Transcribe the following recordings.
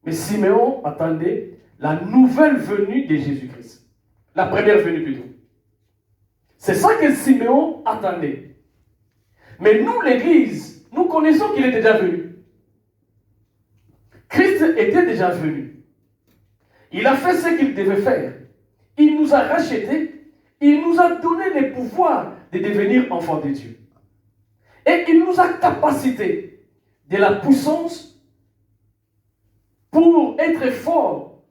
Mais Siméon attendait la nouvelle venue de Jésus-Christ. La première venue plutôt. C'est ça que Siméon attendait. Mais nous, l'Église, nous connaissons qu'il est déjà venu. Christ était déjà venu. Il a fait ce qu'il devait faire. Il nous a rachetés. Il nous a donné le pouvoir de devenir enfants de Dieu. Et il nous a capacité de la puissance pour être fort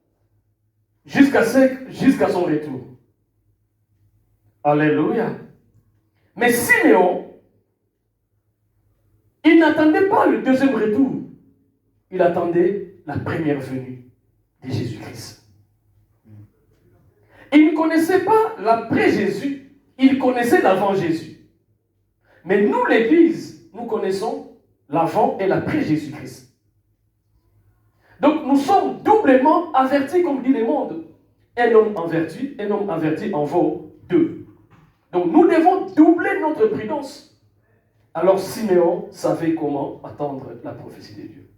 jusqu'à son retour. Alléluia. Mais Siméon, il n'attendait pas le deuxième retour. Il attendait la première venue de Jésus-Christ. Il ne connaissait pas l'après-Jésus, il connaissait l'avant-Jésus. Mais nous, l'Église, nous connaissons l'avant et l'après-Jésus-Christ. Donc nous sommes doublement avertis, comme dit le monde. Un homme averti en vaut deux. Donc nous devons doubler notre prudence. Alors Siméon savait comment attendre la prophétie de Dieu.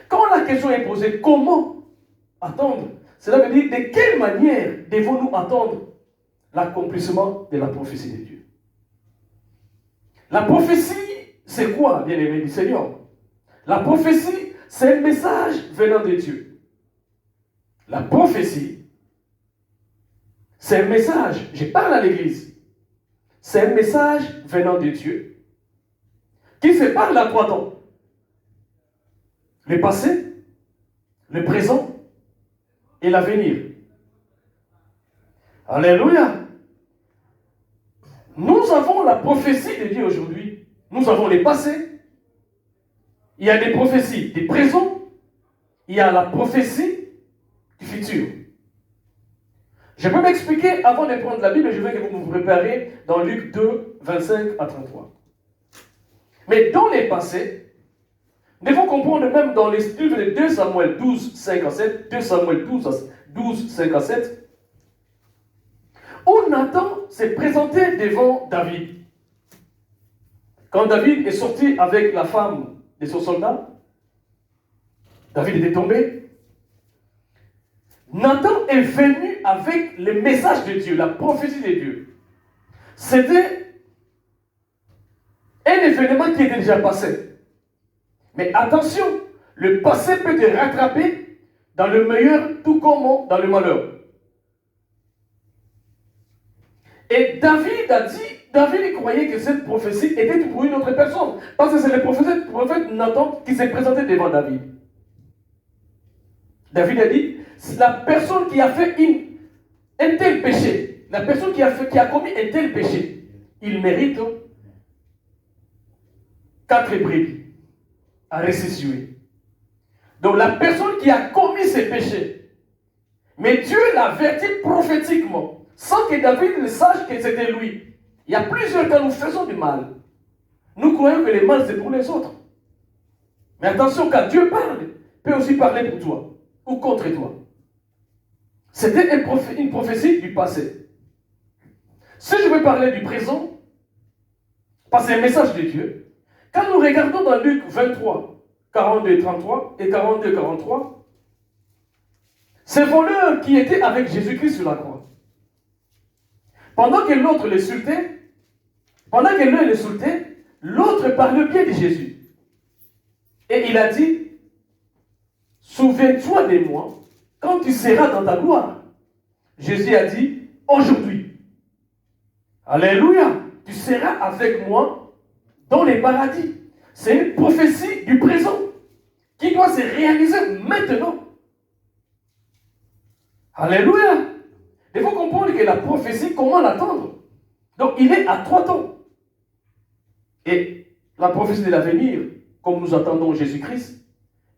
Quand la question est posée, comment attendre? Cela veut dire de quelle manière devons-nous attendre l'accomplissement de la prophétie de Dieu? La prophétie, c'est quoi, bien-aimé du Seigneur? La prophétie, c'est un message venant de Dieu. La prophétie, c'est un message, je parle à l'Église, c'est un message venant de Dieu qui se parle à trois temps. Le passé, le présent et l'avenir. Alléluia. Nous avons la prophétie de Dieu aujourd'hui. Nous avons les passés. Il y a des prophéties du présent. Il y a la prophétie du futur. Je peux m'expliquer avant de prendre la Bible. Je veux que vous vous préparez dans Luc 2, 25 à 33. Mais dans les passés, nous devons comprendre même dans les livres de 2 Samuel 12, 5 à 7, 2 Samuel 12, 5 à 7, où Nathan s'est présenté devant David. Quand David est sorti avec la femme de son soldat, David était tombé. Nathan est venu avec le message de Dieu, la prophétie de Dieu. C'était un événement qui était déjà passé. Mais attention, le passé peut te rattraper dans le meilleur tout comme dans le malheur. Et David croyait que cette prophétie était pour une autre personne. Parce que c'est le prophète Nathan qui s'est présenté devant David. David a dit, la personne qui a fait un tel péché, la personne qui a commis un tel péché, il mérite 4 brebis à restituer. Donc la personne qui a commis ces péchés, mais Dieu l'avertit prophétiquement, sans que David ne sache que c'était lui. Il y a plusieurs cas où nous faisons du mal. Nous croyons que le mal c'est pour les autres. Mais attention, quand Dieu parle, peut aussi parler pour toi ou contre toi. C'était une prophétie du passé. Si je veux parler du présent, parce que c'est un message de Dieu, quand nous regardons dans Luc 23, 42 et 33 et 42 et 43, ces voleurs qui étaient avec Jésus-Christ sur la croix, pendant que l'autre l'insultait, pendant que l'un l'insultait, l'autre parlait le bien de Jésus. Et il a dit, souviens-toi de moi quand tu seras dans ta gloire. Jésus a dit, aujourd'hui. Alléluia, tu seras avec moi dans les paradis. C'est une prophétie du présent qui doit se réaliser maintenant. Alléluia. Il faut comprendre que la prophétie, comment l'attendre? Donc il est à 3 temps. Et la prophétie de l'avenir, comme nous attendons Jésus-Christ,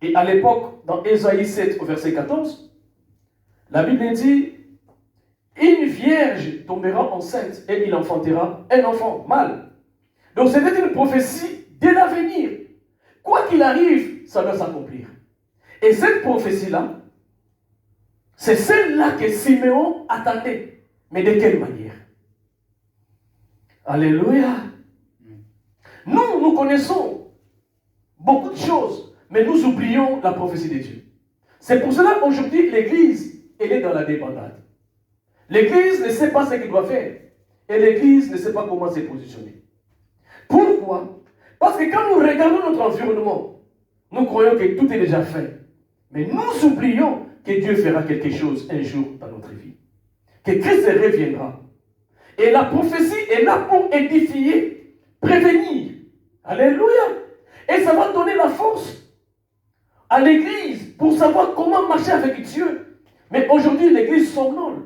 et à l'époque, dans Ésaïe 7 au verset 14, la Bible dit, une vierge tombera enceinte et il enfantera un enfant mâle. Donc c'était une prophétie de l'avenir. Quoi qu'il arrive, ça doit s'accomplir. Et cette prophétie-là, c'est celle-là que Siméon attendait. Mais de quelle manière? Alléluia. Nous connaissons beaucoup de choses. mais nous oublions la prophétie de Dieu. C'est pour cela aujourd'hui l'Église, elle est dans la débandade. L'Église ne sait pas ce qu'elle doit faire. Et l'Église ne sait pas comment se positionner. Pourquoi? Parce que quand nous regardons notre environnement, nous croyons que tout est déjà fait. Mais nous oublions que Dieu fera quelque chose un jour dans notre vie. Que Christ reviendra. Et la prophétie est là pour édifier, prévenir. Alléluia. Et ça va donner la force à l'Église pour savoir comment marcher avec Dieu. Mais aujourd'hui, l'Église somnole.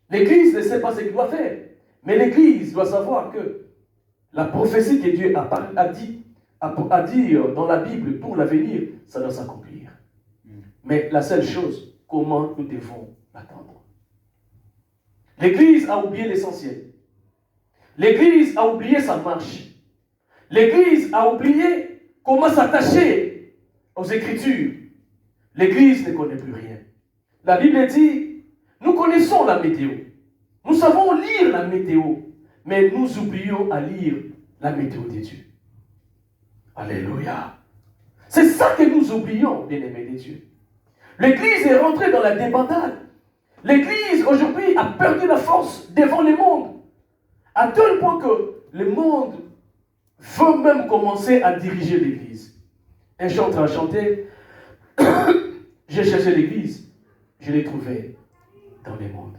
L'Église ne sait pas ce qu'elle doit faire. Mais l'Église doit savoir que la prophétie que Dieu a dit dans la Bible pour l'avenir, ça doit s'accomplir. Mais la seule chose, comment nous devons l'attendre. L'Église a oublié l'essentiel. L'Église a oublié sa marche. L'Église a oublié comment s'attacher aux Écritures. L'Église ne connaît plus rien. La Bible dit, nous connaissons la météo. Nous savons lire la météo, mais nous oublions à lire la météo de Dieu. Alléluia. C'est ça que nous oublions, bien-aimés de Dieu. L'Église est rentrée dans la débandade. L'Église, aujourd'hui, a perdu la force devant le monde. À tel point que le monde veut même commencer à diriger l'Église. Un chanteur a chanté, j'ai cherché l'Église, je l'ai trouvée dans le monde.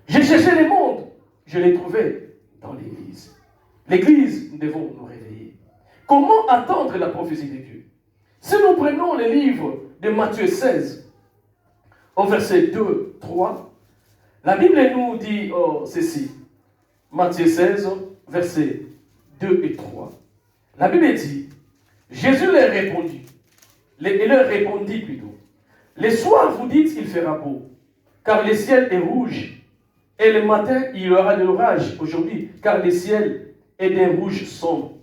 J'ai cherché le monde, je l'ai trouvé dans l'Église. L'Église, nous devons nous réveiller. Comment attendre la prophétie de Dieu? Si nous prenons le livre de Matthieu 16, au verset 2, 3, la Bible nous dit ceci. Matthieu 16, versets 2 et 3. La Bible dit, Jésus leur répondit, le soir vous dites il fera beau, car le ciel est rouge, et le matin il y aura de l'orage aujourd'hui, car le ciel est d'un rouge sombre.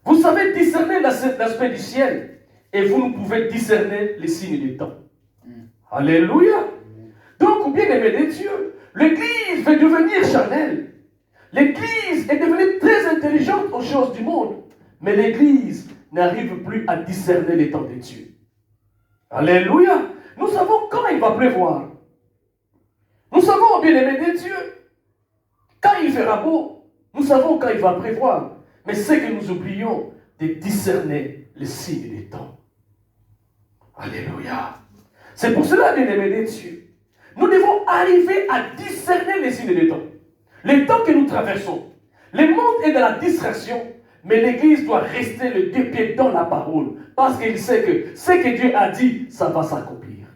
Vous savez discerner l'aspect du ciel, et vous ne pouvez discerner les signes du temps. Alléluia. Donc, bien aimé de Dieu, l'Église veut devenir charnelle. L'Église est devenue très intelligente aux choses du monde, mais l'Église n'arrive plus à discerner les temps de Dieu. Alléluia. Nous savons quand il va pleuvoir. Nous savons, bien aimé de Dieu, quand il fera beau, nous savons quand il va pleuvoir. Mais c'est que nous oublions de discerner les signes des temps. Alléluia. C'est pour cela, bien aimé de Dieu, nous devons arriver à discerner les signes des temps. Les temps que nous traversons. Le monde est dans la distraction, mais l'Église doit rester le deux pieds dans la parole, parce qu'il sait que ce que Dieu a dit, ça va s'accomplir.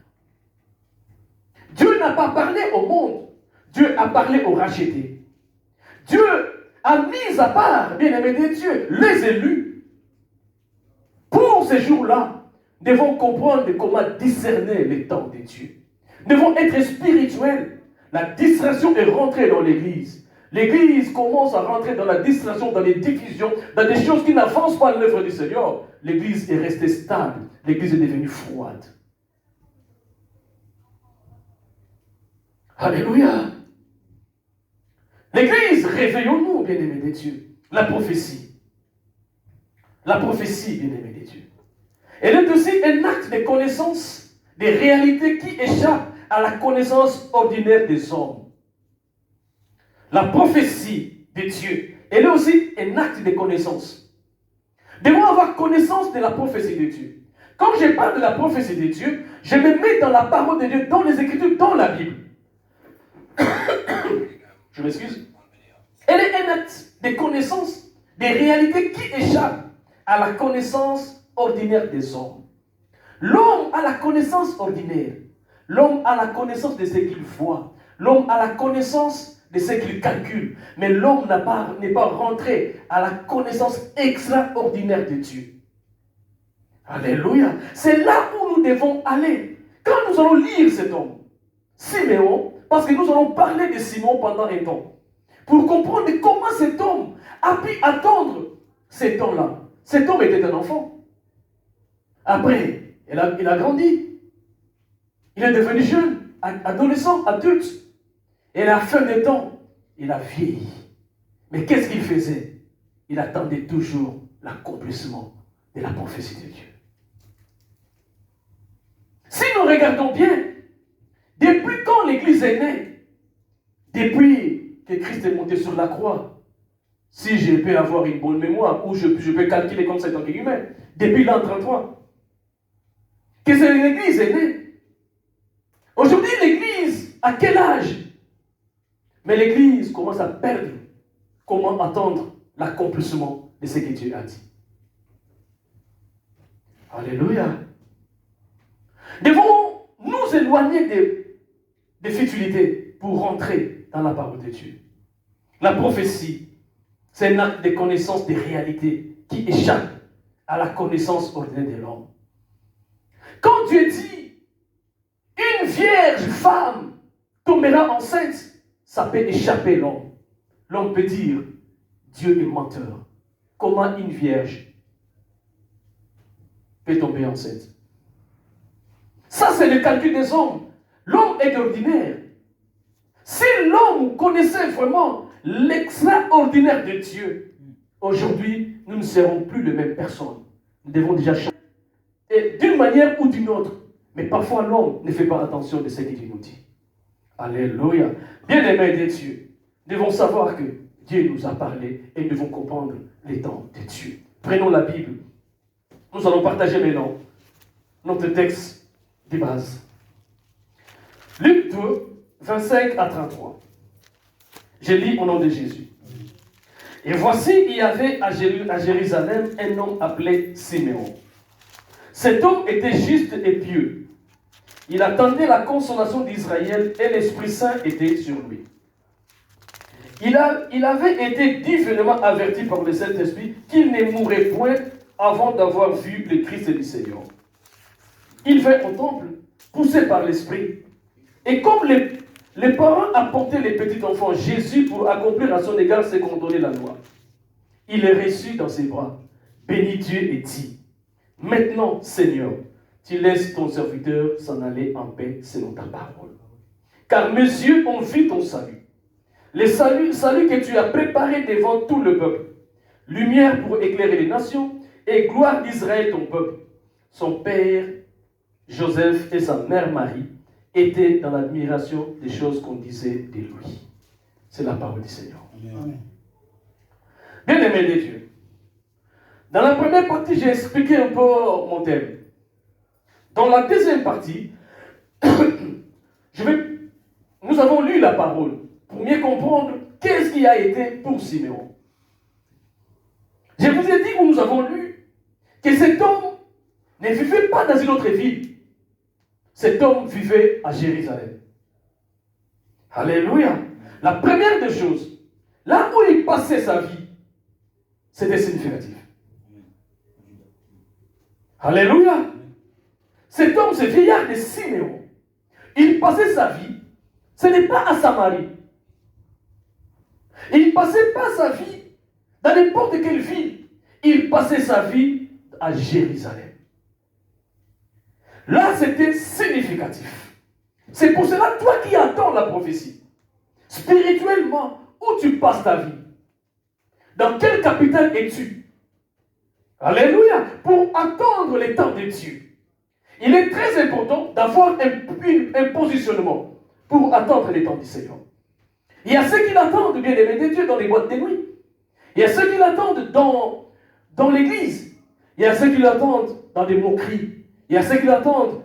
Dieu n'a pas parlé au monde, Dieu a parlé aux rachetés. Dieu a mis à part, bien-aimés de Dieu, les élus. Pour ces jours-là, nous devons comprendre comment discerner les temps de Dieu. Nous devons être spirituels. La distraction est rentrée dans l'Église. L'Église commence à rentrer dans la distraction, dans les divisions, dans des choses qui n'avancent pas l'œuvre du Seigneur. L'Église est restée stable. L'Église est devenue froide. Alléluia. L'Église, réveillons-nous, bien-aimés de Dieu. La prophétie. La prophétie, bien-aimés de Dieu. Elle est aussi un acte de connaissance des réalités qui échappent à la connaissance ordinaire des hommes. La prophétie de Dieu, elle est aussi un acte de connaissance. Nous devons avoir connaissance de la prophétie de Dieu. Quand je parle de la prophétie de Dieu, je me mets dans la parole de Dieu, dans les Écritures, dans la Bible. Je m'excuse. Elle est un acte de connaissance des réalités qui échappent à la connaissance ordinaire des hommes. L'homme a la connaissance ordinaire. L'homme a la connaissance de ce qu'il voit. L'homme a la connaissance de ce qu'il calcule. Mais l'homme n'est pas rentré à la connaissance extraordinaire de Dieu. Alléluia. C'est là où nous devons aller. Quand nous allons lire cet homme, Siméon, parce que nous allons parler de Simon pendant un temps, pour comprendre comment cet homme a pu attendre ces temps-là. Cet homme était un enfant. Après, il a grandi. Il est devenu jeune, adolescent, adulte. Et à la fin des temps, il a vieilli. Mais qu'est-ce qu'il faisait? Il attendait toujours l'accomplissement de la prophétie de Dieu. Si nous regardons bien, depuis quand l'Église est née, depuis que Christ est monté sur la croix, si je peux avoir une bonne mémoire, ou je peux calculer comme ça en tant qu'humain, depuis l'an 33, que l'Église est née. Aujourd'hui, l'Église, à quel âge? Mais l'Église commence à perdre comment attendre l'accomplissement de ce que Dieu a dit. Alléluia. Devons nous éloigner des futilités pour rentrer dans la parole de Dieu. La prophétie, c'est un acte de connaissance des réalités qui échappe à la connaissance ordinaire de l'homme. Quand Dieu dit, une vierge femme tombera enceinte, ça peut échapper l'homme. L'homme peut dire, Dieu est menteur. Comment une vierge peut tomber enceinte? Ça, c'est le calcul des hommes. L'homme est ordinaire. Si l'homme connaissait vraiment l'extraordinaire de Dieu, aujourd'hui, nous ne serons plus les mêmes personnes. Nous devons déjà changer. Et d'une manière ou d'une autre. Mais parfois, l'homme ne fait pas attention de ce que Dieu nous dit. Alléluia. Bien-aimés de Dieu, nous devons savoir que Dieu nous a parlé et nous devons comprendre les temps de Dieu. Prenons la Bible. Nous allons partager maintenant notre texte de base. Luc 2, 25 à 33. Je lis au nom de Jésus. Et voici, il y avait à Jérusalem un homme appelé Siméon. Cet homme était juste et pieux. Il attendait la consolation d'Israël et l'Esprit Saint était sur lui. Il avait été divinement averti par le Saint-Esprit qu'il ne mourrait point avant d'avoir vu le Christ du Seigneur. Il vint au temple, poussé par l'Esprit. Et comme les parents apportaient les petits enfants Jésus pour accomplir à son égard ce qu'ordonnait la loi, il les reçut dans ses bras, bénit Dieu et dit, maintenant, Seigneur, tu laisses ton serviteur s'en aller en paix selon ta parole. Car mes yeux ont vu ton salut. Le salut que tu as préparé devant tout le peuple. Lumière pour éclairer les nations et gloire d'Israël ton peuple. Son père, Joseph et sa mère Marie étaient dans l'admiration des choses qu'on disait de lui. C'est la parole du Seigneur. Amen. Bien-aimés de Dieu, dans la première partie, j'ai expliqué un peu mon thème. Dans la deuxième partie, nous avons lu la parole pour mieux comprendre qu'est-ce qui a été pour Siméon. Je vous ai dit où nous avons lu que cet homme ne vivait pas dans une autre ville. Cet homme vivait à Jérusalem. Alléluia. La première des choses, là où il passait sa vie, c'était significatif. Alléluia. Cet homme, ce vieillard de Siméon, il passait sa vie, ce n'est pas à Samarie. Il ne passait pas sa vie dans n'importe quelle ville. Il passait sa vie à Jérusalem. Là, c'était significatif. C'est pour cela, toi qui attends la prophétie, spirituellement, où tu passes ta vie? Dans quelle capitale es-tu? Alléluia. Pour attendre les temps de Dieu. Il est très important d'avoir un positionnement pour attendre les temps du Seigneur. Il y a ceux qui l'attendent, bien aimés de Dieu, dans les boîtes de nuit. Il y a ceux qui l'attendent dans l'église. Il y a ceux qui l'attendent dans des moqueries. Il y a ceux qui l'attendent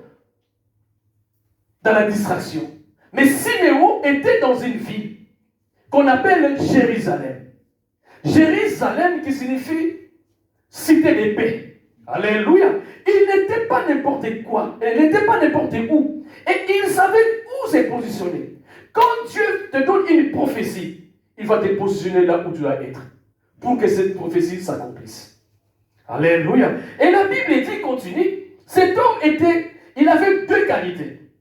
dans la distraction. Mais Siméon était dans une ville qu'on appelle Jérusalem. Jérusalem qui signifie cité de paix. Alléluia. Il n'était pas n'importe quoi. Il n'était pas n'importe où. Et il savait où se positionner. Quand Dieu te donne une prophétie, il va te positionner là où tu dois être. Pour que cette prophétie s'accomplisse. Alléluia. Et la Bible dit, continue, cet homme il avait deux qualités.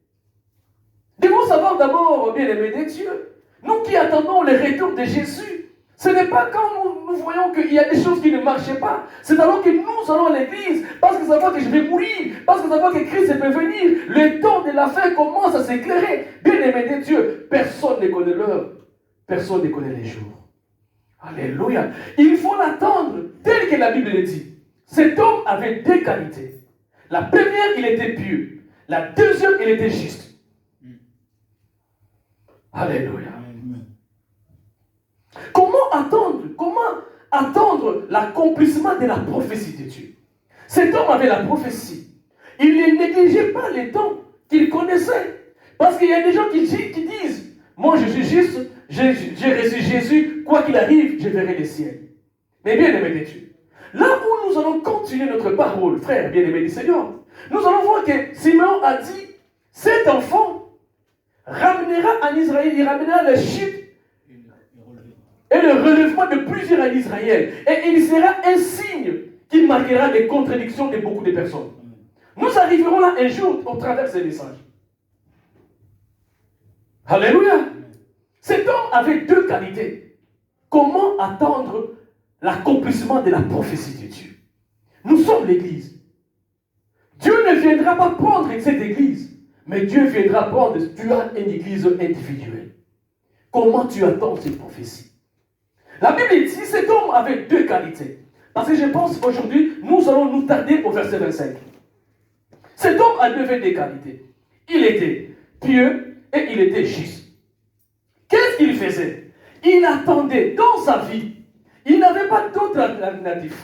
Devons savoir d'abord, bien aimés de Dieu, nous qui attendons le retour de Jésus, ce n'est pas quand nous voyons qu'il y a des choses qui ne marchaient pas. C'est alors que nous allons à l'église, parce que savoir que je vais mourir, parce que savoir que Christ peut venir. Le temps de la fin commence à s'éclairer. Bien aimé de Dieu, personne ne connaît l'heure, personne ne connaît les jours. Alléluia. Il faut l'attendre tel que la Bible le dit. Cet homme avait deux qualités. La première, il était pieux. La deuxième, il était juste. Alléluia. Comment attendre l'accomplissement de la prophétie de Dieu? Cet homme avait la prophétie. Il ne négligeait pas les temps qu'il connaissait. Parce qu'il y a des gens qui disent, moi je suis juste, j'ai reçu Jésus, quoi qu'il arrive, je verrai le ciel. Mais bien aimé de Dieu, là où nous allons continuer notre parole, frère bien aimé du Seigneur, nous allons voir que Simeon a dit, cet enfant ramènera en Israël, il ramènera la chute et le relèvement de plusieurs en Israël. Et il sera un signe qui marquera les contradictions de beaucoup de personnes. Nous arriverons là un jour au travers de ces messages. Alléluia. Cet homme avait deux qualités. Comment attendre l'accomplissement de la prophétie de Dieu? Nous sommes l'église. Dieu ne viendra pas prendre cette église, mais Dieu viendra prendre, tu as une église individuelle. Comment tu attends cette prophétie? La Bible dit, cet homme avait deux qualités. Parce que je pense qu'aujourd'hui, nous allons nous tarder au verset 25. Cet homme avait deux qualités. Il était pieux et il était juste. Qu'est-ce qu'il faisait? Il attendait dans sa vie. Il n'avait pas d'autre alternative.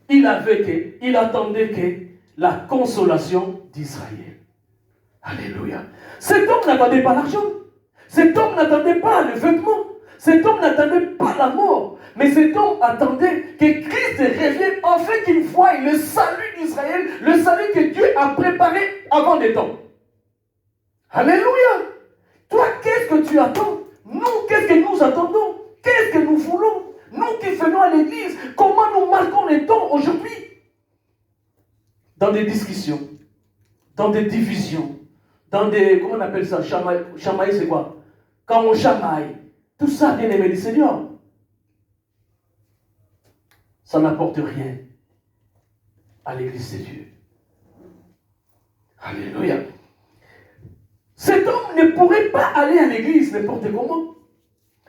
Il attendait que la consolation d'Israël. Alléluia. Cet homme n'attendait pas l'argent. Cet homme n'attendait pas le vêtement. Cet homme n'attendait pas la mort. Mais cet homme attendait que Christ revienne afin qu'il voie le salut d'Israël, le salut que Dieu a préparé avant des temps. Alléluia. Toi, qu'est-ce que tu attends? Nous, qu'est-ce que nous attendons? Qu'est-ce que nous voulons? Nous qui venons à l'église, comment nous marquons les temps aujourd'hui? Dans des discussions, dans des divisions, dans des, comment on appelle ça? Chamaille, c'est quoi? Quand on chamaille, tout ça, bien aimé du Seigneur, ça n'apporte rien à l'église de Dieu. Alléluia. Cet homme ne pourrait pas aller à l'église n'importe comment.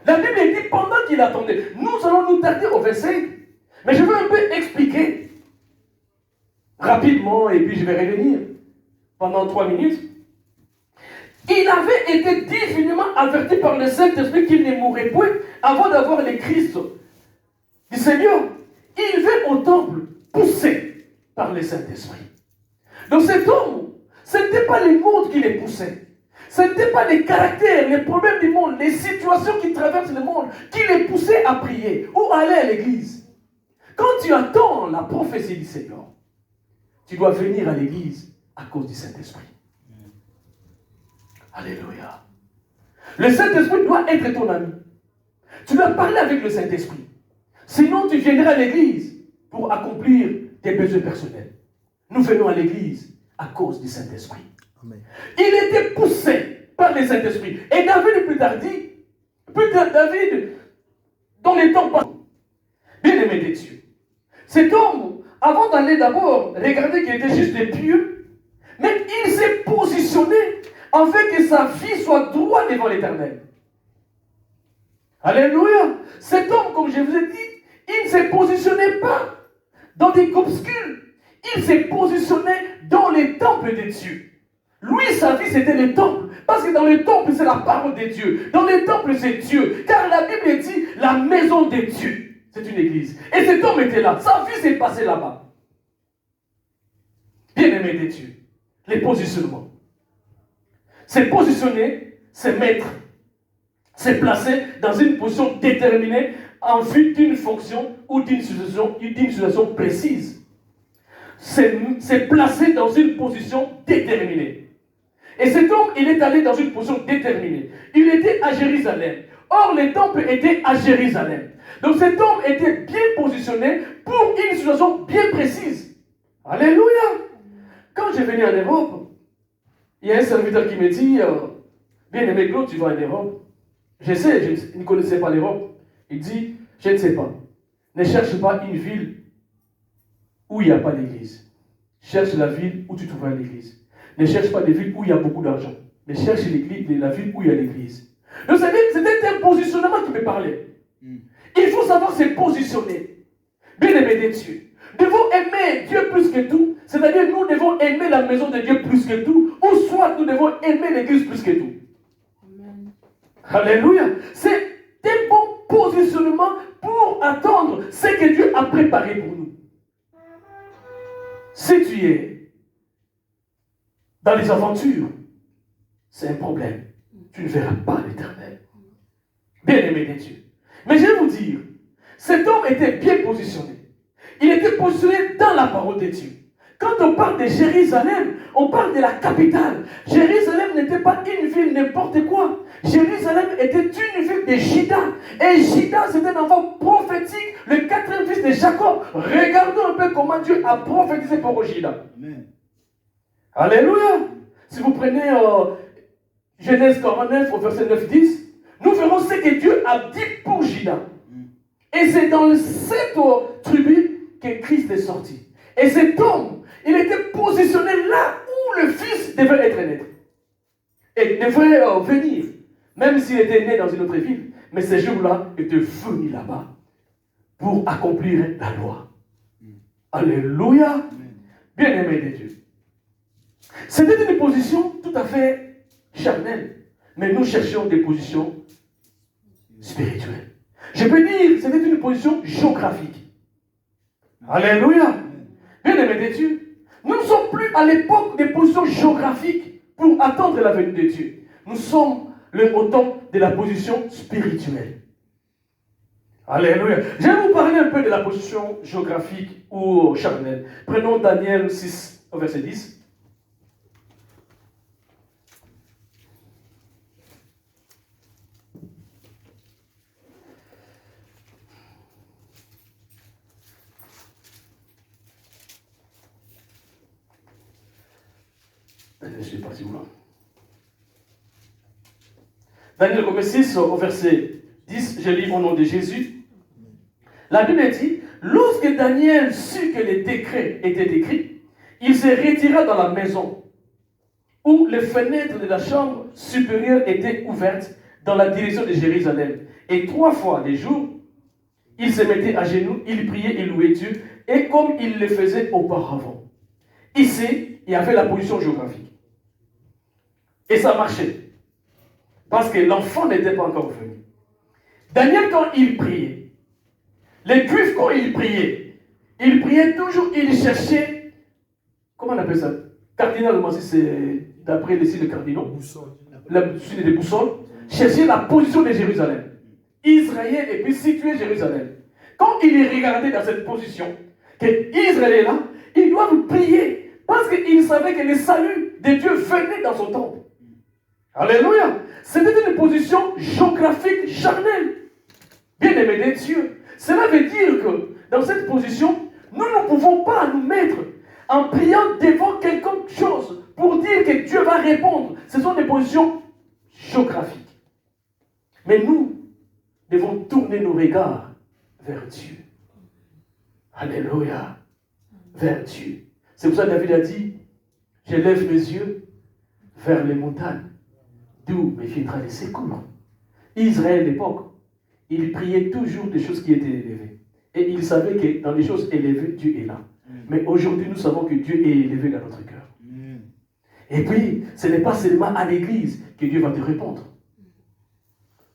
La Bible dit pendant qu'il attendait. Nous allons nous tarder au verset. Mais je veux un peu expliquer rapidement et puis je vais revenir pendant 3 minutes. Il avait été divinement averti par le Saint-Esprit qu'il ne mourrait point avant d'avoir le Christ du Seigneur. Il vint au temple poussé par le Saint-Esprit. Donc cet homme, ce n'était pas le monde qui le poussait. Ce n'était pas les caractères, les problèmes du monde, les situations qui traversent le monde qui les poussaient à prier ou à aller à l'église. Quand tu attends la prophétie du Seigneur, tu dois venir à l'église à cause du Saint-Esprit. Alléluia. Le Saint-Esprit doit être ton ami. Tu dois parler avec le Saint-Esprit. Sinon, tu viendras à l'église pour accomplir tes besoins personnels. Nous venons à l'église à cause du Saint-Esprit. Amen. Il était poussé par le Saint-Esprit. Et David plus tard dit, David, dans les temps passés, bien aimé de Dieu, cet homme, avant d'aller d'abord regarder qu'il était juste des pieux, mais il s'est positionné afin que sa vie soit droite devant l'Éternel. Alléluia. Cet homme, comme je vous ai dit, il ne s'est positionné pas dans des groupuscules. Il s'est positionné dans les temples de Dieu. Lui, sa vie, c'était les temples. Parce que dans les temples, c'est la parole de Dieu. Dans les temples, c'est Dieu. Car la Bible dit la maison de Dieu. C'est une église. Et cet homme était là. Sa vie s'est passée là-bas. Bien-aimé de Dieu. Les positionnements. C'est positionner, c'est mettre. C'est placer dans une position déterminée en vue d'une fonction ou d'une situation précise. C'est placé dans une position déterminée. Et cet homme, il est allé dans une position déterminée. Il était à Jérusalem. Or, les temples étaient à Jérusalem. Donc cet homme était bien positionné pour une situation bien précise. Alléluia. Quand je venais en Europe, il y a un serviteur qui me dit, bien aimé Claude, tu vas en Europe. Je sais, je ne connaissais pas l'Europe. Il dit, je ne sais pas. Ne cherche pas une ville où il n'y a pas d'église. Cherche la ville où tu trouveras l'église. Ne cherche pas des villes où il y a beaucoup d'argent. Mais cherche la ville où il y a l'église. Donc c'était un positionnement qui me parlait. Il faut savoir se positionner. Bien aimé de Dieu. devons aimer Dieu plus que tout, c'est-à-dire nous devons aimer la maison de Dieu plus que tout, ou soit nous devons aimer l'église plus que tout. Amen. Alléluia. C'est un bon positionnement pour attendre ce que Dieu a préparé pour nous. Si tu es dans les aventures, c'est un problème. Tu ne verras pas l'Éternel. Bien-aimé de Dieu. Mais je vais vous dire, cet homme était bien positionné. Il était positionné dans la parole de Dieu. Quand on parle de Jérusalem, on parle de la capitale. Jérusalem n'était pas une ville n'importe quoi. Jérusalem était une ville de Juda. Et Juda, c'était un enfant prophétique, le quatrième fils de Jacob. Regardons un peu comment Dieu a prophétisé pour Juda. Amen. Alléluia. Si vous prenez Genèse 49 au verset 9-10, nous verrons ce que Dieu a dit pour Juda. Et c'est dans cette tribu que Christ est sorti. Et cet homme, il était positionné là où le Fils devait être né. Et devait venir, même s'il était né dans une autre ville. Mais ce jour-là, il était venu là-bas pour accomplir la loi. Alléluia. Bien-aimé de Dieu. C'était une position tout à fait charnelle. Mais nous cherchions des positions spirituelles. Je peux dire, c'était une position géographique. Alléluia. Bien-aimé de Dieu, nous ne sommes plus à l'époque des positions géographiques pour attendre la venue de Dieu. Nous sommes au temps de la position spirituelle. Alléluia. Je vais vous parler un peu de la position géographique ou charnelle. Prenons Daniel 6, verset 10. Je suis parti où là? Daniel 6 au verset 10, je lis au nom de Jésus. La Bible dit, lorsque Daniel sut que les décrets étaient écrits, il se retira dans la maison où les fenêtres de la chambre supérieure étaient ouvertes dans la direction de Jérusalem. Et 3 fois les jours, il se mettait à genoux, il priait, il louait Dieu, et comme il le faisait auparavant. Ici, il y avait la position géographique. Et ça marchait. Parce que l'enfant n'était pas encore venu. Daniel, quand il priait, les Juifs, quand ils priaient toujours, ils cherchaient, comment on appelle ça? Cardinalement, si c'est d'après les signes de cardinaux, le signe des boussoles, chercher la position de Jérusalem. Israël et puis situer Jérusalem. Quand ils regardaient dans cette position, que Israël est là, ils doivent prier. Parce qu'ils savaient que le salut de Dieu venait dans son temple. Alléluia. C'était une position géographique charnelle. Bien-aimé de Dieu. Cela veut dire que dans cette position, nous ne pouvons pas nous mettre en priant devant quelque chose pour dire que Dieu va répondre. Ce sont des positions géographiques. Mais nous devons tourner nos regards vers Dieu. Alléluia. Vers Dieu. C'est pour ça que David a dit, je lève mes yeux vers les montagnes, d'où me viendra le secours. Israël, l'époque, il priait toujours des choses qui étaient élevées. Et il savait que dans les choses élevées, Dieu est là. Mais aujourd'hui, nous savons que Dieu est élevé dans notre cœur. Et puis, ce n'est pas seulement à l'église que Dieu va te répondre.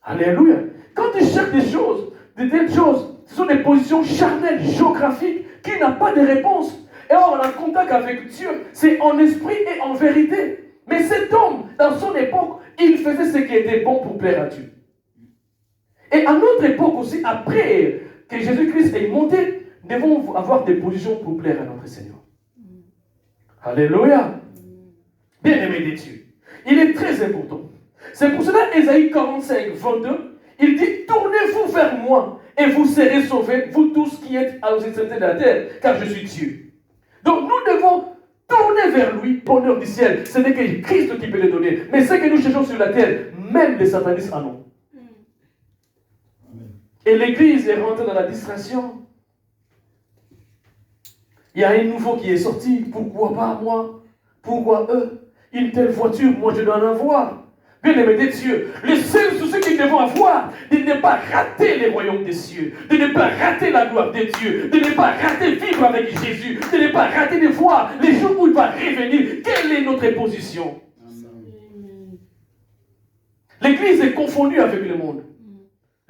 Alléluia. Quand tu cherches des choses, de telles choses, ce sont des positions charnelles, géographiques, qui n'ont pas de réponse. Et on a contact avec Dieu, c'est en esprit et en vérité. Mais cet homme, dans son époque, il faisait ce qui était bon pour plaire à Dieu. Et à notre époque aussi, après que Jésus-Christ est monté, nous devons avoir des positions pour plaire à notre Seigneur. Alléluia. Bien-aimé de Dieu. Il est très important. C'est pour cela, Ésaïe 45, 22, il dit, tournez-vous vers moi et vous serez sauvés, vous tous qui êtes aux extrémités de la terre, car je suis Dieu. Donc nous devons tourner vers lui, bonheur du ciel. Ce n'est que Christ qui peut le donner. Mais ce que nous cherchons sur la terre, même les satanistes en ont. Et l'église est rentrée dans la distraction. Il y a un nouveau qui est sorti. Pourquoi pas moi? Pourquoi eux? Une telle voiture, moi je dois en avoir. Bien-aimés de Dieu, le seul souci que nous devons avoir, de ne pas rater les royaumes des cieux, de ne pas rater la gloire de Dieu, de ne pas rater vivre avec Jésus, de ne pas rater de voir les jours où il va revenir. Quelle est notre position? L'Église est confondue avec le monde.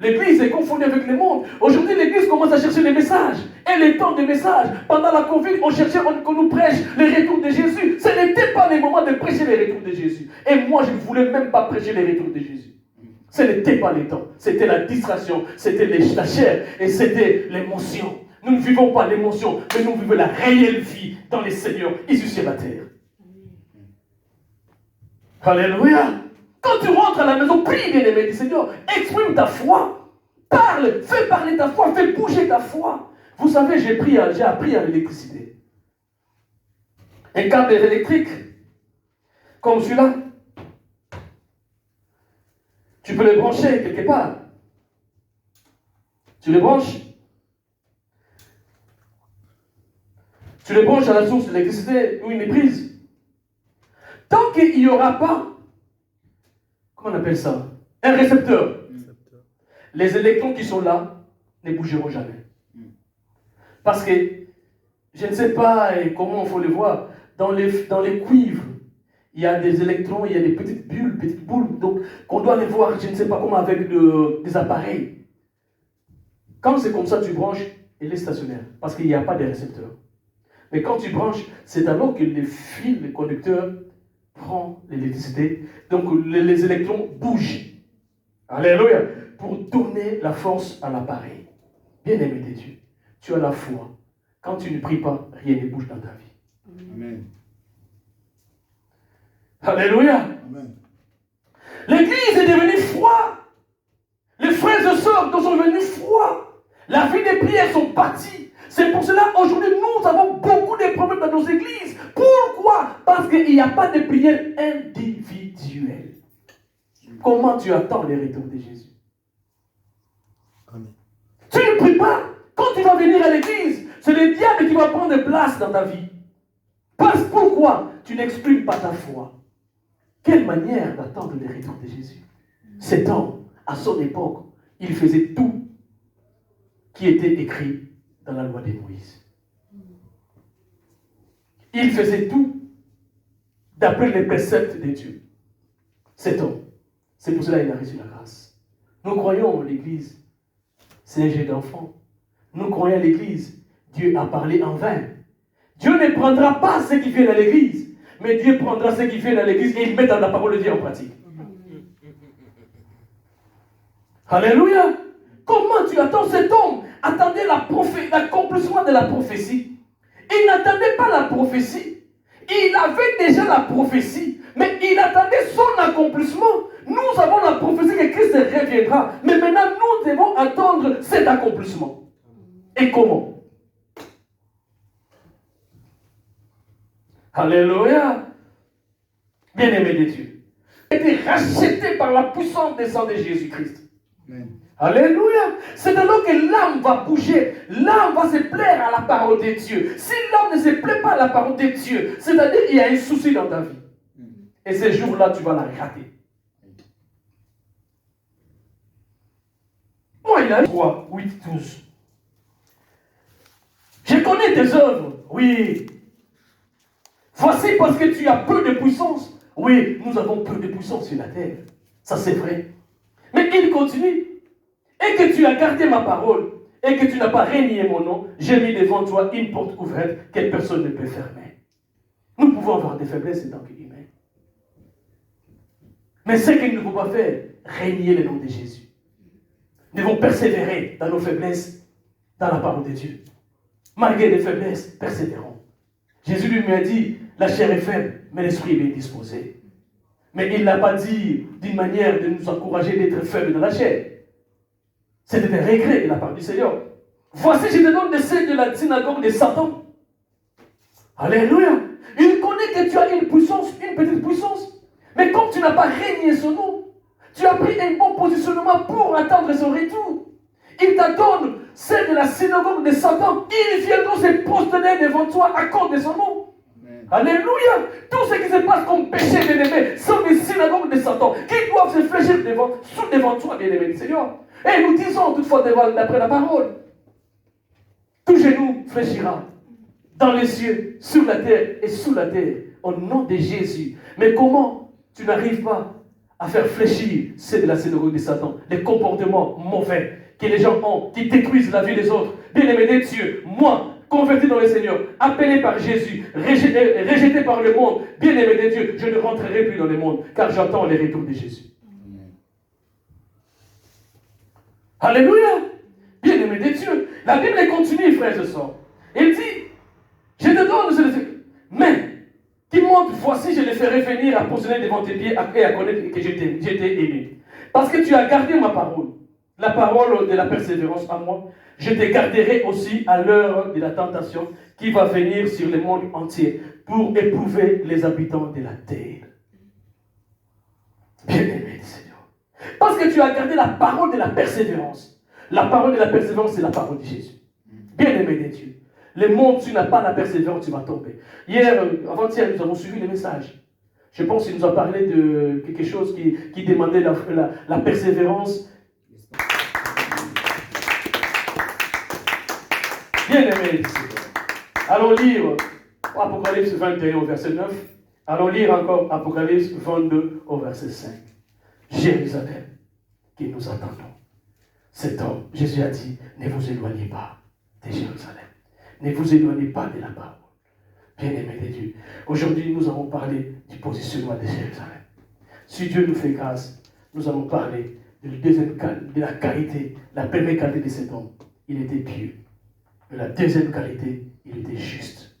L'Église est confondue avec le monde. Aujourd'hui, l'Église commence à chercher les messages. Et les temps de messages. Pendant la Covid, on cherchait qu'on nous prêche le retour de Jésus. Ce n'était pas le moment de prêcher le retour de Jésus. Et moi, je ne voulais même pas prêcher le retour de Jésus. Ce n'était pas le temps. C'était la distraction. C'était la chair. Et c'était l'émotion. Nous ne vivons pas l'émotion, mais nous vivons la réelle vie dans le Seigneur, ici sur la terre. Alléluia. Quand tu rentres à la maison, prie, bien-aimé du Seigneur, exprime ta foi, parle, fais parler ta foi, fais bouger ta foi. Vous savez, j'ai appris à l'électricité. Un câble électrique, comme celui-là, tu peux le brancher quelque part. Tu le branches. Tu le branches à la source d'électricité où il est prise. Tant qu'il n'y aura pas, comment on appelle ça? Un récepteur. Les électrons qui sont là ne bougeront jamais. Parce que, je ne sais pas comment il faut le voir, dans les cuivres, il y a des électrons, il y a des petites bulles, petites boules, donc qu'on doit les voir, je ne sais pas comment, avec des appareils. Quand c'est comme ça, tu branches, il est stationnaire, parce qu'il n'y a pas de récepteur. Mais quand tu branches, c'est alors que le fil, le conducteur, prend l'électricité, donc les électrons bougent. Alléluia. Pour donner la force à l'appareil. Bien-aimé de Dieu, tu as la foi. Quand tu ne pries pas, rien ne bouge dans ta vie. Amen. Alléluia. Amen. L'église est devenue froide. Les frères et sœurs sont devenus froids. La vie des prières sont parties. C'est pour cela aujourd'hui nous avons beaucoup de problèmes dans nos églises. Pourquoi? Parce qu'il n'y a pas de prière individuelle. Comment tu attends les retours de Jésus? Amen. Tu ne pries pas. Quand tu vas venir à l'église, c'est le diable qui va prendre place dans ta vie. Parce pourquoi tu n'exprimes pas ta foi? Quelle manière d'attendre les retours de Jésus? Cet homme, à son époque, il faisait tout qui était écrit dans la loi de Moïse. Il faisait tout d'après les préceptes de Dieu. Cet homme. C'est pour cela qu'il a reçu la grâce. Nous croyons l'Église, c'est un jeu d'enfant. Nous croyons à l'Église. Dieu a parlé en vain. Dieu ne prendra pas ceux qui viennent à l'Église, mais Dieu prendra ceux qui viennent à l'Église et ils mettent la parole de Dieu en pratique. Alléluia. Comment tu attends cet homme? Attendez l'accomplissement de la prophétie. Il n'attendait pas la prophétie. Il avait déjà la prophétie, mais il attendait son accomplissement. Nous avons la prophétie que Christ reviendra, mais maintenant nous devons attendre cet accomplissement. Et comment? Alléluia. Bien-aimé de Dieu, il a été racheté par la puissance des sangs de Jésus-Christ. Amen. Alléluia. C'est alors que l'âme va bouger. L'âme va se plaire à la parole de Dieu. Si l'âme ne se plaît pas à la parole de Dieu, c'est-à-dire qu'il y a un souci dans ta vie. Et ces jours-là, tu vas la rater. Moi, il a 3, 8, 12. Je connais tes œuvres. Oui. Voici parce que tu as peu de puissance. Oui, nous avons peu de puissance sur la terre. Ça, c'est vrai. Mais il continue. Et que tu as gardé ma parole, et que tu n'as pas renié mon nom, j'ai mis devant toi une porte ouverte que personne ne peut fermer. Nous pouvons avoir des faiblesses en tant qu'humains. Mais ce qu'il ne faut pas faire, renier le nom de Jésus. Nous devons persévérer dans nos faiblesses, dans la parole de Dieu. Malgré les faiblesses, persévérons. Jésus lui a dit, la chair est faible, mais l'esprit est bien disposé. Mais il n'a pas dit d'une manière de nous encourager d'être faibles dans la chair. C'était un regret de la part du Seigneur. Voici, je te donne des signes de la synagogue de Satan. Alléluia. Il connaît que tu as une puissance, une petite puissance. Mais comme tu n'as pas régné son nom, tu as pris un bon positionnement pour attendre son retour. Il t'adonne celle de la synagogue de Satan. Ils viendront se prosterner devant toi à cause de son nom. Amen. Alléluia. Tout ce qui se passe comme péché, bien-aimé, sont des synagogues de Satan qui doivent se fléchir devant toi, bien-aimé du Seigneur. Et nous disons toutefois d'après la parole, tout genou fléchira dans les cieux, sur la terre et sous la terre, au nom de Jésus. Mais comment tu n'arrives pas à faire fléchir ceux de la synagogue de Satan, les comportements mauvais que les gens ont, qui détruisent la vie des autres? Bien-aimé des cieux, moi, converti dans le Seigneur, appelé par Jésus, rejeté par le monde, bien-aimé de Dieu, je ne rentrerai plus dans le monde, car j'attends le retour de Jésus. Alléluia. Bien-aimé de Dieu. La Bible continue, frères et sœurs. Elle dit, je te donne, mais qui montre, voici, je les ferai venir à positionner devant tes pieds et à connaître que j'étais aimé. Parce que tu as gardé ma parole, la parole de la persévérance à moi, je te garderai aussi à l'heure de la tentation qui va venir sur le monde entier pour éprouver les habitants de la terre. Bien-aimé du Seigneur. Parce que tu as gardé la parole de la persévérance. La parole de la persévérance, c'est la parole de Jésus. Bien-aimé de Dieu. Le monde, tu n'as pas la persévérance, tu vas tomber. Hier, avant-hier, nous avons suivi les messages. Je pense qu'il nous a parlé de quelque chose qui demandait la persévérance. Bien-aimé du Seigneur. Allons lire Apocalypse 21 au verset 9. Allons lire encore Apocalypse 22 au verset 5. Jérusalem, que nous attendons. Cet homme, Jésus a dit, ne vous éloignez pas de Jérusalem. Ne vous éloignez pas de la parole. Bien-aimé de Dieu. Aujourd'hui, nous avons parlé du positionnement de Jérusalem. Si Dieu nous fait grâce, nous allons parler de la qualité, la première qualité de cet homme. Il était pieux. De la deuxième qualité, il était juste.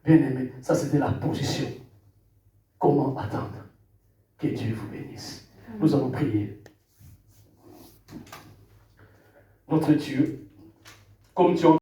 Bien-aimé, ça c'était la position. Comment attendre que Dieu vous bénisse? Nous allons prier. Notre Dieu, comme tu as